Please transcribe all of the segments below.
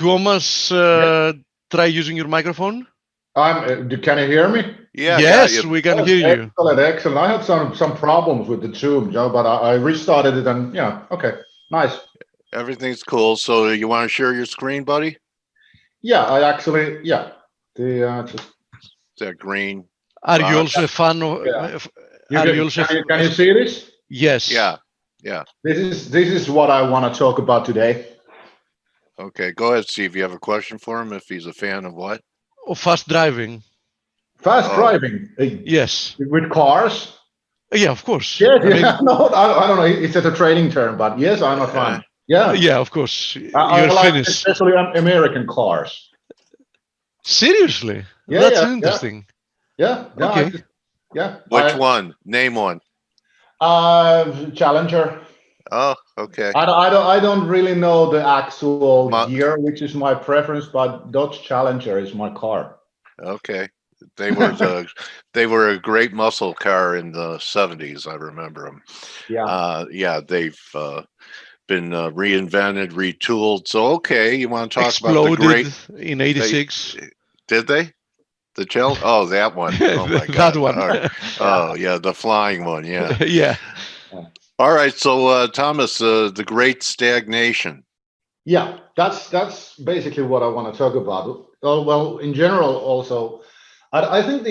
Tuomas, try using your microphone. Can you hear me? Yeah, got Yes, you. we can hear you. Excellent, excellent. I had some problems with the Zoom, Joe, but I restarted it and yeah, okay, nice. Everything's cool. So you want to share your screen, buddy? Yeah, I actually, yeah. Just That green Are you box? also a fan of? Yeah. Are you also? Can you see this? Yes. Yeah, yeah. This is what I want to talk about today. Okay, go ahead, Steve. You have a question for him if he's a fan of what? Of fast driving. Fast Oh. driving Yes. with cars. Yeah, of course. Yes, I mean, yeah, no, I don't know. It's a trading term, but yes, I'm a fan. Yeah, yeah, of course. I You're like Finnish. especially American cars. Seriously? Yeah, That's yeah, interesting. Yeah, yeah, Okay. yeah. Which one? Name one. Challenger. Oh, okay. I don't really know the actual year, which is my preference, but Dodge Challenger is my car. Okay. They were a great muscle car in the 70s. I remember them. Yeah. They've been reinvented, retooled. So okay, you want to talk Exploded about the great in '86. Did they? The gel? Oh, that one. Oh my God. That one. Oh yeah, the flying one. Yeah. Yeah. All right. So Thomas, the great stagnation. Yeah, that's basically what I want to talk about. Well, in general, also, I think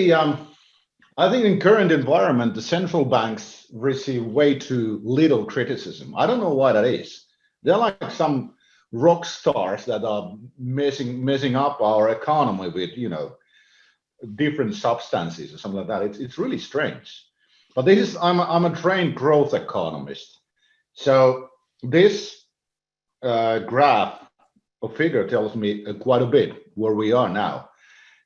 in current environment, the central banks receive way too little criticism. I don't know why that is. They're like some rock stars that are messing up our economy with different substances or something like that. It's really strange. But this is I'm a trained growth economist, so this graph or figure tells me quite a bit where we are now.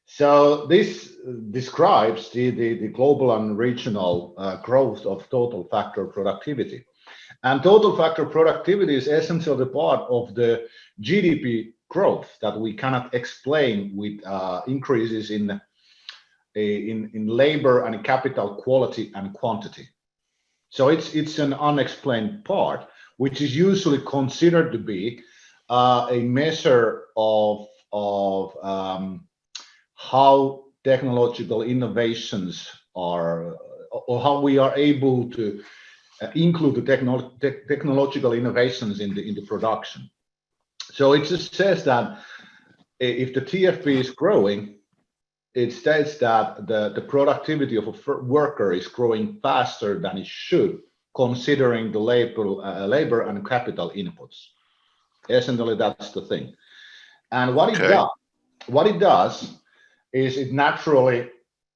So this describes the global and regional growth of total factor productivity. And total factor productivity is essentially the part of the GDP growth that we cannot explain with increases in labor and capital quality and quantity. So it's an unexplained part, which is usually considered to be a measure of how technological innovations are, or how we are able to include the technological innovations in the production. So it just says that if the TFP is growing, it states that the productivity of a worker is growing faster than it should, considering the labor and capital inputs. Essentially, that's the thing. And what it does is it naturally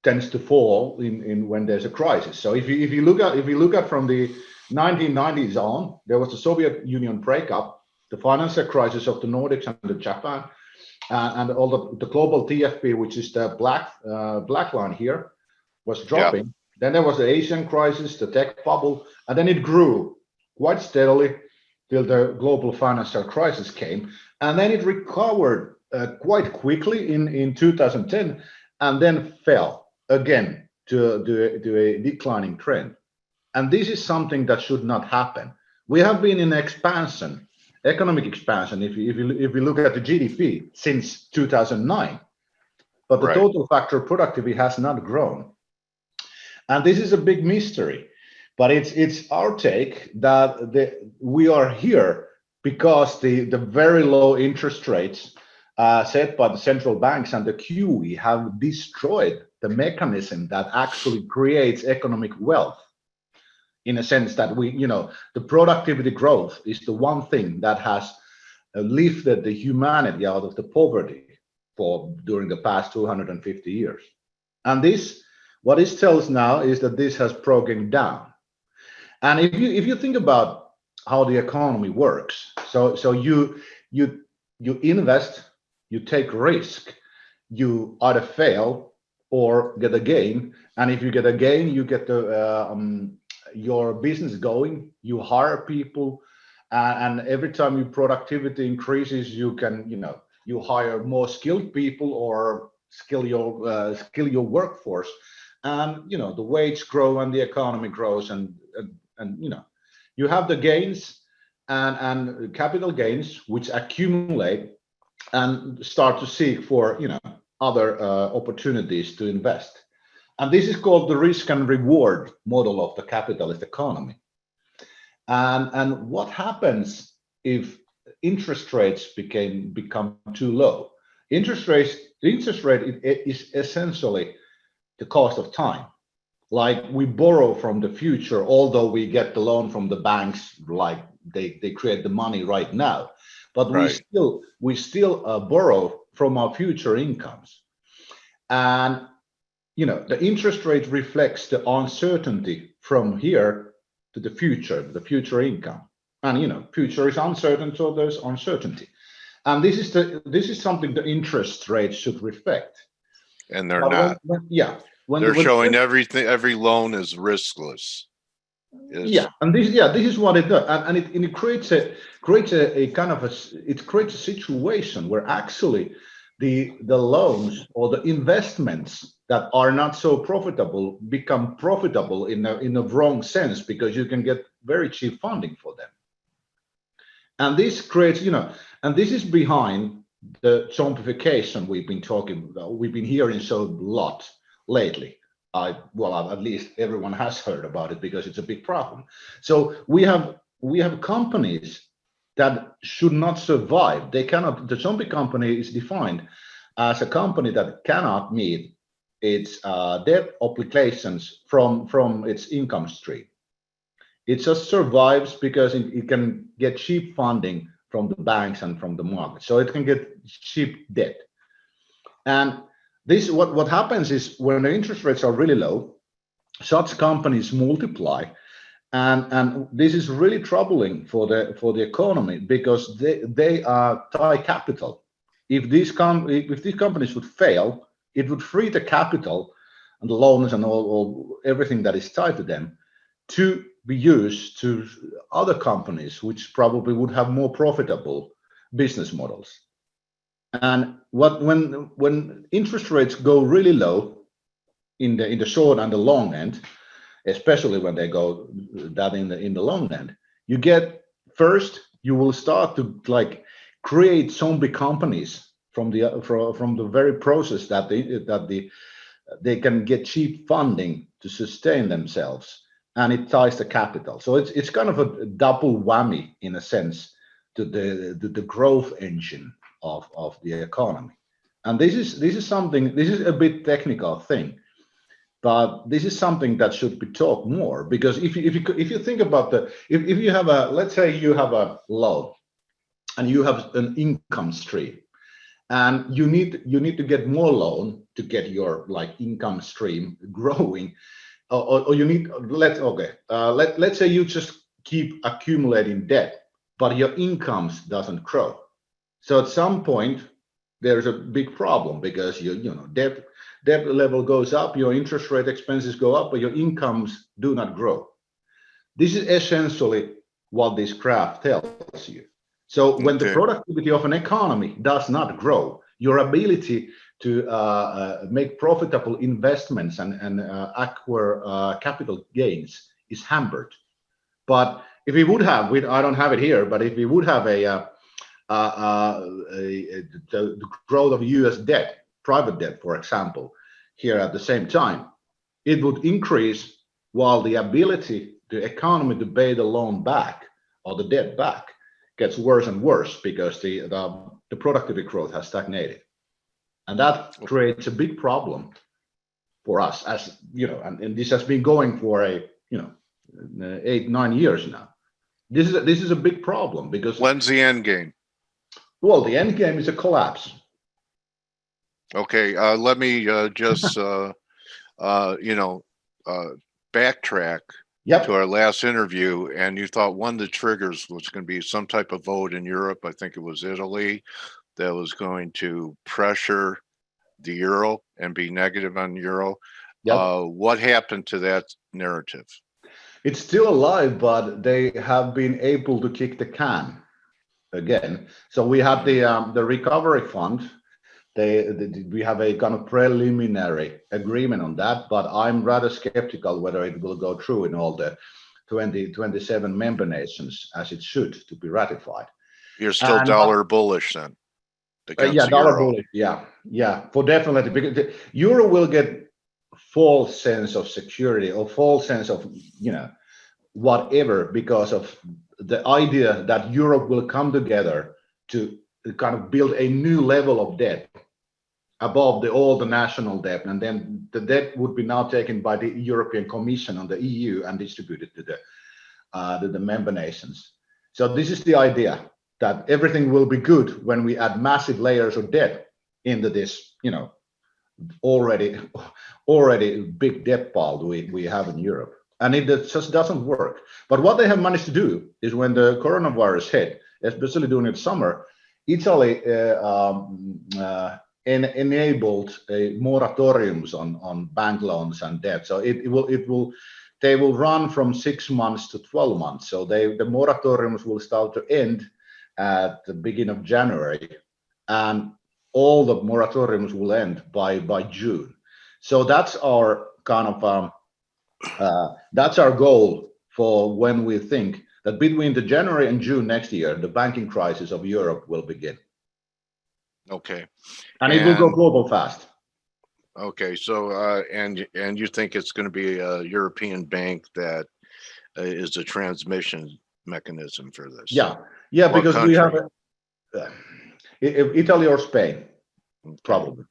tends to fall in when there's a crisis. So if you look at from the 1990s on, there was the Soviet Union breakup, the financial crisis of the Nordics and the Japan, and all the global TFP, which is the black line here, was dropping. Yeah. Then there was the Asian crisis, the tech bubble, and then it grew quite steadily till the global financial crisis came, and then it recovered quite quickly in 2010, and then fell again to a declining trend. And this is something that should not happen. We have been in expansion, economic expansion, if you look at the GDP since 2009, but the total factor productivity has not grown. And this is a big mystery, but it's our take that we are here because the very low interest rates set by the central banks and the QE have destroyed the mechanism that actually creates economic wealth. In a sense that the productivity growth is the one thing that has lifted the humanity out of the poverty during the past 250 years. And what this tells now is that this has broken down. And if you think about how the economy works, so you invest, you take risk, you either fail or get a gain, and if you get a gain, you get your business going, you hire people, and every time your productivity increases, you can you hire more skilled people or skill your workforce, and the wage grow and the economy grows, and you have the gains and capital gains which accumulate, and start to seek for other opportunities to invest. And this is called the risk and reward model of the capitalist economy. And what happens if interest rates become too low? Interest rate is essentially the cost of time. Like we borrow from the future, although we get the loan from the banks, like they create the money right now, but Right. we still borrow from our future incomes. And the interest rate reflects the uncertainty from here to the future income. And future is uncertain, so there's uncertainty. And this is something the interest rate should reflect. And they're But not. They're showing everything. Every loan is riskless. And this is what it does, and it creates a kind of it creates a situation where actually the loans or the investments that are not so profitable become profitable in a wrong sense, because you can get very cheap funding for them. And this creates, and this is behind the zombification we've been hearing so a lot lately. At least everyone has heard about it because it's a big problem. So we have companies that should not survive. They cannot. The zombie company is defined as a company that cannot meet its debt obligations from its income stream. It just survives because it can get cheap funding from the banks and from the market. So it can get cheap debt. And this what happens is when the interest rates are really low, such companies multiply, and this is really troubling for the economy, because they tie capital. If these companies would fail, it would free the capital and the loans and all everything that is tied to them to be used to other companies which probably would have more profitable business models. And when interest rates go really low in the short and the long end, especially when they go that in the long end, you will start to create zombie companies from the very process that they can get cheap funding to sustain themselves, and it ties the capital. So it's kind of a double whammy in a sense to the growth engine of the economy. And this is a bit technical thing, but this is something that should be talked more, because if you think about if you have let's say you have a loan and you have an income stream, and you need to get more loan to get your income stream growing, or you need let's say you just keep accumulating debt, but your incomes doesn't grow. So at some point there's a big problem, because debt level goes up, your interest rate expenses go up, but your incomes do not grow. This is essentially what this graph tells you. So when the productivity of an economy does not grow, your ability to make profitable investments and acquire capital gains is hampered. But if we would have, I don't have it here, but if we would have the growth of US debt, private debt, for example, here at the same time, it would increase, while the ability the economy to pay the loan back or the debt back gets worse and worse, because the productivity growth has stagnated. And that creates a big problem for us, as and this has been going for 8-9 years now. This is a big problem, because when's the end game? Well, the end game is a collapse. Okay, let me just backtrack to our last interview, and you thought one of the triggers was going to be some type of vote in Europe. I think it was Italy, that was going to pressure the euro and be negative on the euro. What happened to that narrative? It's still alive, but they have been able to kick the can again. So we have the recovery fund. We have a kind of preliminary agreement on that, but I'm rather skeptical whether it will go through in all the 27 member nations as it should to be ratified. You're still dollar bullish then? against Yeah, the dollar euro. bullish. Yeah, for definitely, because the euro will get false sense of security or false sense of whatever, because of the idea that Europe will come together to kind of build a new level of debt above all the national debt, and then the debt would be now taken by the European Commission and the EU and distributed to the member nations. So this is the idea, that everything will be good when we add massive layers of debt into this, already big debt pile we have in Europe. And it just doesn't work. But what they have managed to do is, when the coronavirus hit, especially during the summer, Italy enabled moratoriums on bank loans and debt. So they will run from 6 months to 12 months. So the moratoriums will start to end at the beginning of January, and all the moratoriums will end by June. So that's our kind of that's our goal for when we think that between the January and June next year, the banking crisis of Europe will begin. Okay. And it will go global fast. Okay, so and you think it's going to be a European bank that is a transmission mechanism for this? Yeah, what because country? we have Italy or Spain, probably.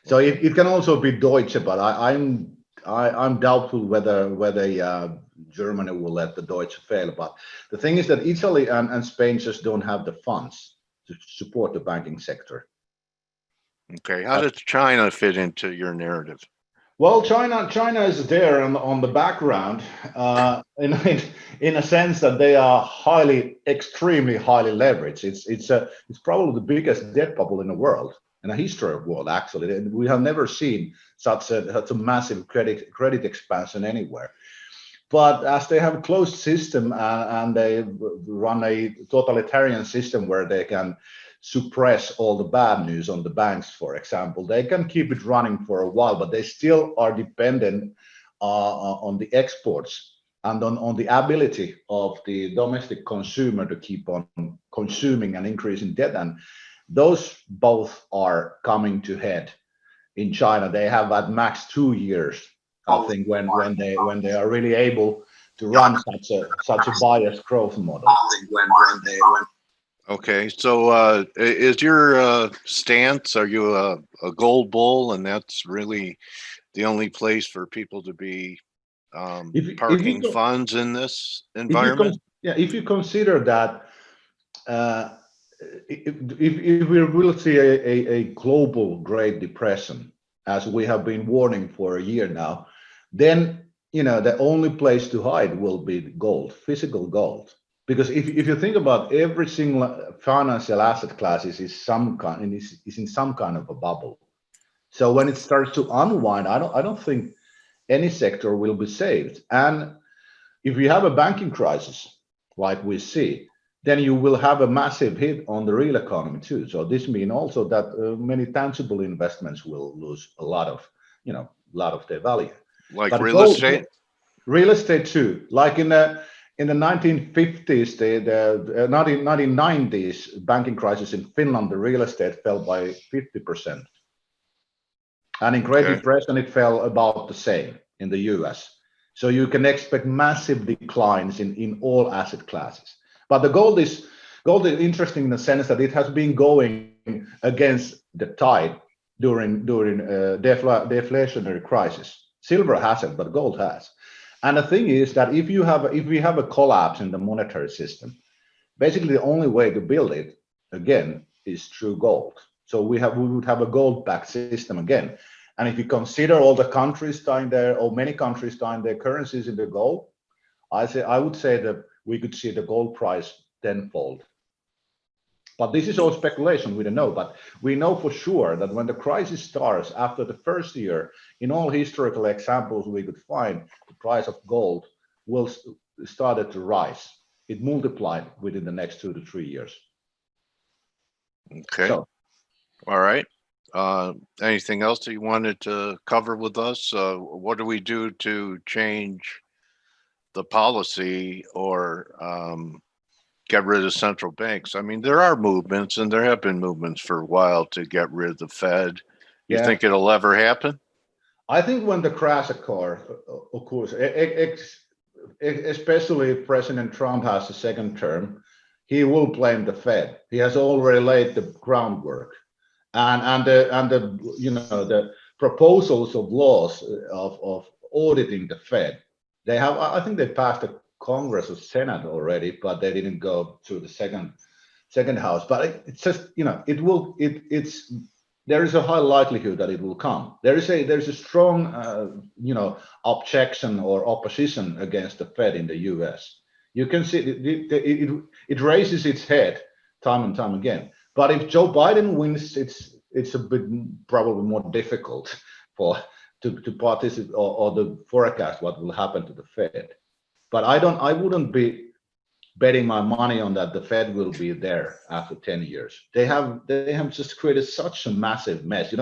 So it can also be Deutsche, but I'm doubtful whether Germany will let the Deutsche fail. But the thing is that Italy and Spain just don't have the funds to support the banking sector. Okay, how does China fit into your narrative? Well, China is there on the background, in a sense that they are extremely highly leveraged. It's probably the biggest debt bubble in the world, in the history of the world, actually. We have never seen such a massive credit expansion anywhere. But as they have a closed system and they run a totalitarian system where they can suppress all the bad news on the banks, for example, they can keep it running for a while, but they still are dependent on the exports and on the ability of the domestic consumer to keep on consuming and increasing debt. And those both are coming to head in China. They have at max 2 years, I think, when they are really able to run such a biased growth model. Okay, so is your stance, are you a gold bull, and that's really the only place for people to be parking funds in this environment? If you consider that if we will see a global Great Depression, as we have been warning for a year now, then the only place to hide will be gold, physical gold. Because if you think about every single financial asset class is in some kind of a bubble. So when it starts to unwind, I don't think any sector will be saved. And if you have a banking crisis like we see, then you will have a massive hit on the real economy too. So this means also that many tangible investments will lose a lot of their value. Like but real estate? Real estate too. Like in the 1950s, the 1990s banking crisis in Finland, the real estate fell by 50%. And in Great Depression, it fell about the same in the US. So you can expect massive declines in all asset classes. But the gold is interesting in the sense that it has been going against the tide during deflationary crisis. Silver hasn't, but gold has. And the thing is that if we have a collapse in the monetary system, basically the only way to build it again is through gold. So we would have a gold-backed system again. And if you consider all the countries tying many countries tying their currencies into gold, I would say that we could see the gold price tenfold. But this is all speculation, we don't know. But we know for sure that when the crisis starts after the first year, in all historical examples we could find, the price of gold will started to rise. It multiplied within the next 2 to 3 years. Okay. So, all right. Anything else that you wanted to cover with us? What do we do to change the policy or get rid of central banks. I mean, there are movements, and there have been movements for a while to get rid of the Fed. You think it'll ever happen? I think when the crash occurs, of course, especially if President Trump has a second term, he will blame the Fed. He has already laid the groundwork, and the proposals of laws of auditing the Fed. They have, I think, they passed the Congress or Senate already, but they didn't go to the second house. But it's just, there is a high likelihood that it will come. There's a strong objection or opposition against the Fed in the U.S. You can see it raises its head time and time again. But if Joe Biden wins, it's a bit probably more difficult to participate or the forecast what will happen to the Fed. But I wouldn't be betting my money on that the Fed will be there after 10 years. They have just created such a massive mess.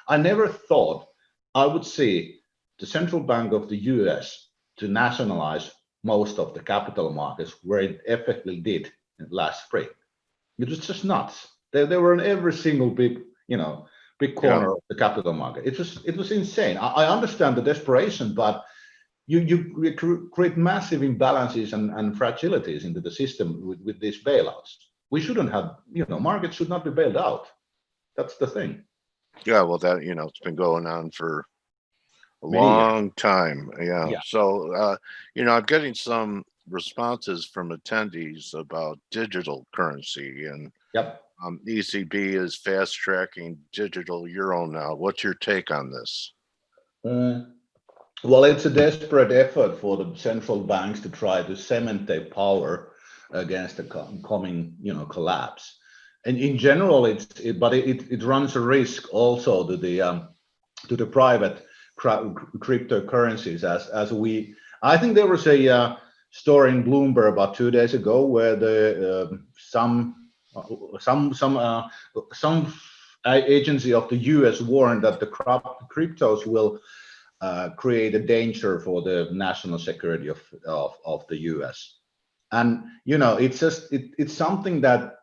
I never thought I would see the central bank of the US to nationalize most of the capital markets where it effectively did last spring. It was just nuts. They were in every single big corner of the capital market. It was insane. I understand the desperation, but you create massive imbalances and fragilities into the system with these bailouts. We shouldn't have, markets should not be bailed out. That's the thing. Yeah, well, that, it's been going on for a long time. Yeah. So, I'm getting some responses from attendees about digital currency, and ECB is fast tracking digital euro now. What's your take on this? Well, it's a desperate effort for the central banks to try to cement their power against the coming, collapse. And in general, it runs a risk also to the private cryptocurrencies. I think there was a story in Bloomberg about 2 days ago where some agency of the U.S. warned that the cryptos will create a danger for the national security of the U.S. And it's something that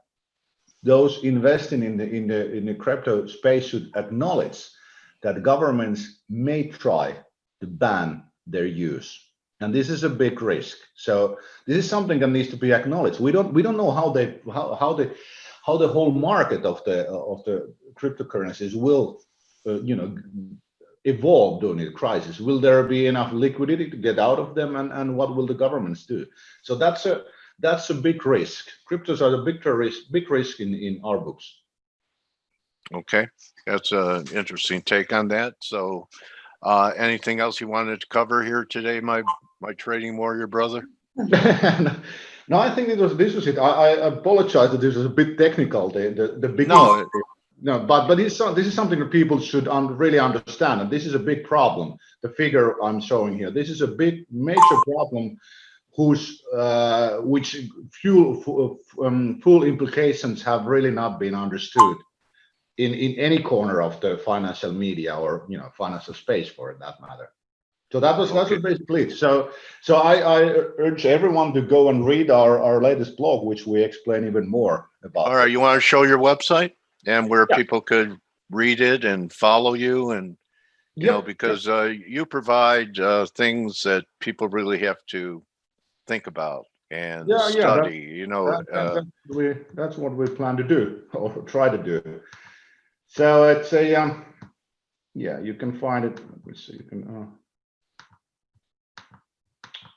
those investing in the crypto space should acknowledge, that governments may try to ban their use, and this is a big risk. So this is something that needs to be acknowledged. We don't know how the whole market of the cryptocurrencies will evolve during the crisis. Will there be enough liquidity to get out of them, and what will the governments do? So that's a big risk. Cryptos are the big risk in our books. Okay, that's an interesting take on that. So anything else you wanted to cover here today, my trading warrior brother? No, I think this was it. I apologize that this was a bit technical. The beginning. No, but this is something that people should really understand, and this is a big problem. The figure I'm showing here, this is a big major problem, which full implications have really not been understood in any corner of the financial media or financial space for that matter. So that was basically it. So I urge everyone to go and read our latest blog, which we explain even more about. All right, you want to show your website and where people could read it and follow you, and because you provide things that people really have to think about and study. That's what we plan to do or try to do. So it's a you can find it. Let me see. You can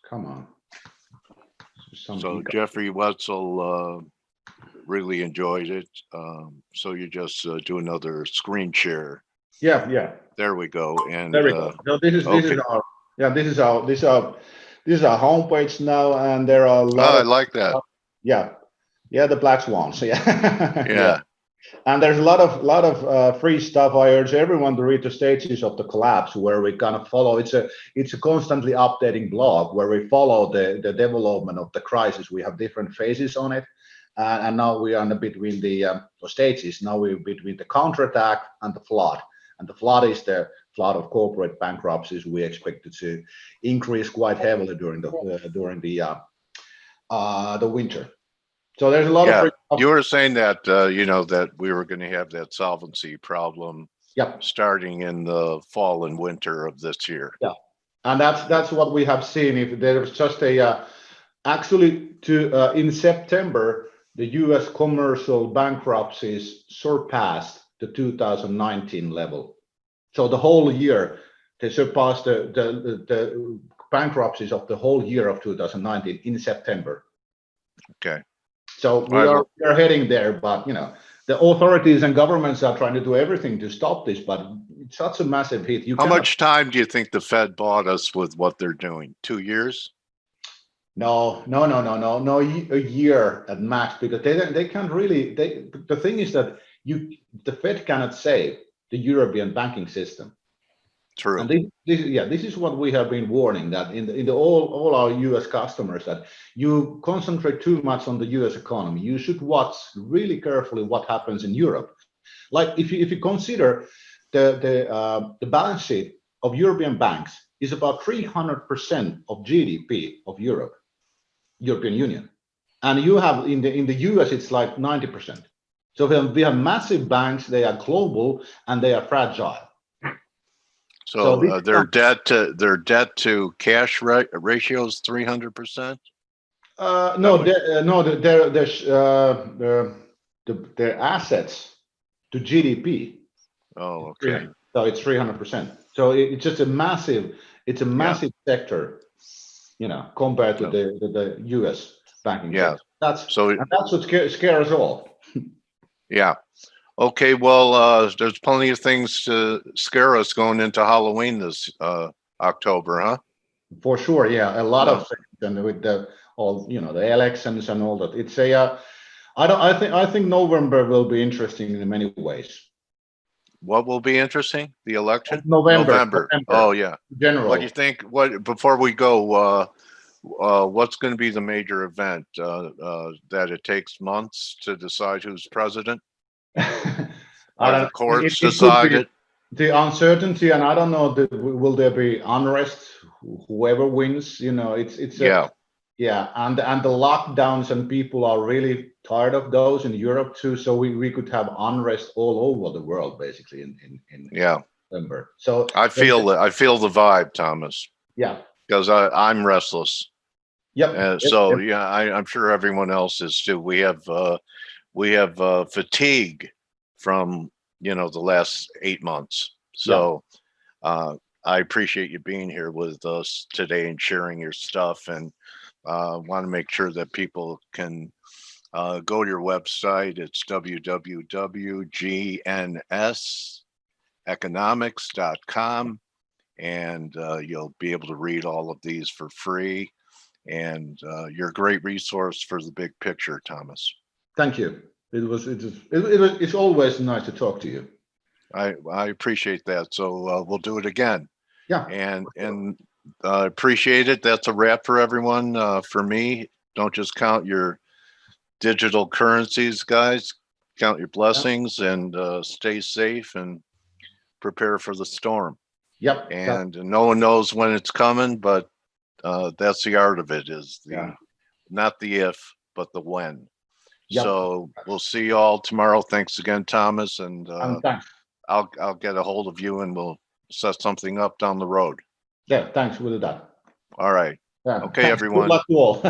come on. So Jeffrey Wetzel really enjoyed it. So you just do another screen share. Yeah. There we go. And there we go. So this is our homepage now, and there are a lot. I like that. The black swans. Yeah. And there's a lot of free stuff. I urge everyone to read the stages of the collapse, where we kind of follow. It's a constantly updating blog where we follow the development of the crisis. We have different phases on it, and now we are between the stages. Now we're between the counterattack and the flood. And the flood is the flood of corporate bankruptcies. We expect it to increase quite heavily during the winter. So there's a lot Yeah, of you were saying that, that we were going to have that solvency problem starting in the fall and winter of this year. Yeah, and that's what we have seen. If there's just a actually in September, the U.S. commercial bankruptcies surpassed the 2019 level. So the whole year they surpassed the bankruptcies of the whole year of 2019 in September. Okay. So we are heading there, but the authorities and governments are trying to do everything to stop this, but it's such a massive hit. How much time do you think the Fed bought us with what they're doing? 2 years? No, a year at max, because they can't really. The thing is that the Fed cannot save the European banking system. True. And this is what we have been warning, that in the all our U.S. customers, that you concentrate too much on the U.S. economy. You should watch really carefully what happens in Europe. Like if you consider the balance sheet of European banks is about 300% of GDP of European Union, and you have in the US it's like 90%. So we have massive banks. They are global and they are fragile. So their debt to cash ratio is 300%. Their assets to GDP. Oh, okay. So it's 300%. So it's just a massive. It's a massive sector, compared to the U.S. banking sector. That's what scares us all. Yeah. Okay. Well, there's plenty of things to scare us going into Halloween this October, huh? For sure. Yeah, a lot of things, and with the elections and all that. It's I think November will be interesting in many ways. What will be interesting? The election? November. Oh yeah. General. What do you think? Before we go, what's going to be the major event? That it takes months to decide who's president? Are the courts decide it? The uncertainty, and I don't know. Will there be unrest? Whoever wins, it's and the lockdowns, and people are really tired of those in Europe too. So we could have unrest all over the world, basically in November. So I feel the vibe, Thomas. Yeah, because I'm restless. Yep. I'm sure everyone else is too. We have fatigue from the last 8 months. So I appreciate you being here with us today and sharing your stuff, and want to make sure that people can go to your website. It's www.gnseconomics.com, and you'll be able to read all of these for free. And you're a great resource for the big picture, Thomas. Thank you. It's always nice to talk to you. I appreciate that. So we'll do it again. Yeah. And appreciate it. That's a wrap for everyone. For me, don't just count your digital currencies, guys. Count your blessings, and stay safe and prepare for the storm. Yep. And no one knows when it's coming, but that's the art of it, is not the if, but the when. Yep. So we'll see you all tomorrow. Thanks again, Thomas. And thanks. I'll get a hold of you and we'll set something up down the road. Yeah, thanks. We'll do that. All right. Yeah. Okay, Thanks. everyone. Good luck to all.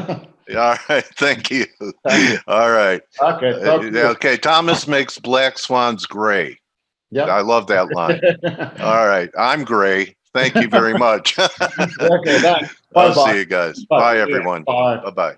All right. Thank you. All right. Okay. Okay. Thomas makes black swans gray. Yeah. I love that line. All right. I'm gray. Thank you very much. Okay. Thanks. I'll see you guys. Bye everyone. Bye. Bye-bye.